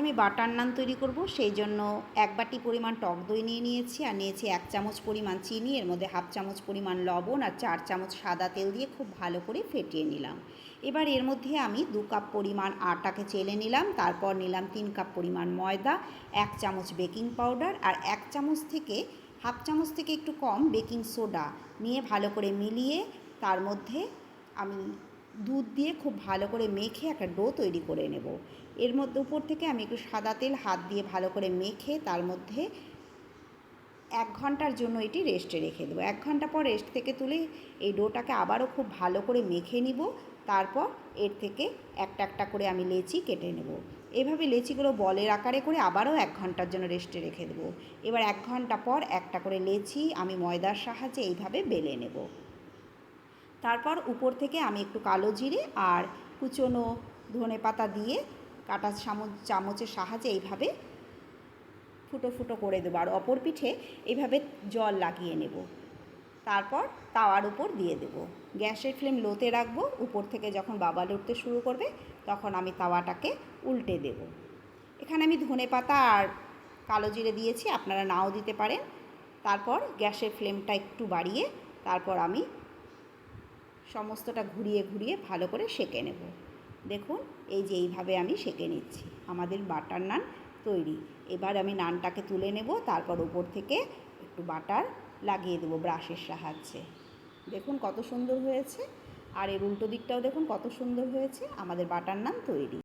আমি বাটার নান তৈরি করব, সেই জন্য 1 বাটি পরিমাণ টক দই নিয়ে নিয়েছি আর নিয়েছি 1 চামচ পরিমাণ চিনি, এর মধ্যে 1/2 চামচ পরিমাণ লবণ আর 4 চামচ সাদা তেল দিয়ে খুব ভালো করে ফেটিয়ে নিলাম। এবার এর মধ্যে আমি 2 কাপ পরিমাণ আটাকে চেলে নিলাম, তারপর নিলাম 3 কাপ পরিমাণ ময়দা, 1 চামচ বেকিং পাউডার আর 1 চামচ থেকে 1/2 চামচ থেকে একটু কম বেকিং সোডা নিয়ে ভালো করে মিলিয়ে তার মধ্যে আমি দুধ দিয়ে খুব ভালো করে মেখে একটা ডো তৈরি করে নেব। এর মধ্যে উপর থেকে আমি একটু সাদা তেল হাত দিয়ে ভালো করে মেখে তার মধ্যে 1 ঘন্টার জন্য এটি রেস্টে রেখে দেবো। 1 ঘন্টা পর রেস্ট থেকে তুলে এই ডোটাকে আবারও খুব ভালো করে মেখে নিব। তারপর এর থেকে একটা একটা করে আমি লেচি কেটে নেব। এভাবে লেচিগুলো বলের আকারে করে আবারও 1 ঘন্টার জন্য রেস্টে রেখে দেবো। এবার 1 ঘন্টা পর একটা করে লেচি আমি ময়দার সাহায্যে এইভাবে বেলে নেব। তারপর উপর থেকে আমি একটু কালো জিরে আর কুচনো ধনেপাতা দিয়ে কাঁটা চামচের সাহায্যে এইভাবে ফুটো ফুটো করে দেবো আর অপর পিঠে এইভাবে জল লাগিয়ে নেব। তারপর তাওয়ার উপর দিয়ে দেব। গ্যাসের ফ্লেম লোতে রাখবো। উপর থেকে যখন বাবল উঠতে শুরু করবে তখন আমি তাওয়াটাকে উল্টে দেব। এখানে আমি ধনেপাতা আর কালো জিরে দিয়েছি, আপনারা নাও দিতে পারেন। তারপর গ্যাসের ফ্লেমটা একটু বাড়িয়ে তারপর আমি সমস্তটা ঘুরিয়ে ঘুরিয়ে ভালো করে সেঁকে নেব। দেখুন এই যে এইভাবে আমি সেঁকে নিচ্ছি। আমাদের বাটার নান তৈরি। এবার আমি নানটাকে তুলে নেব, তারপর উপর থেকে একটু বাটার লাগিয়ে দেবো ব্রাশের সাহায্যে। দেখুন কত সুন্দর হয়েছে, আর এর উল্টো দিকটাও দেখুন কত সুন্দর হয়েছে। আমাদের বাটার নান তৈরি।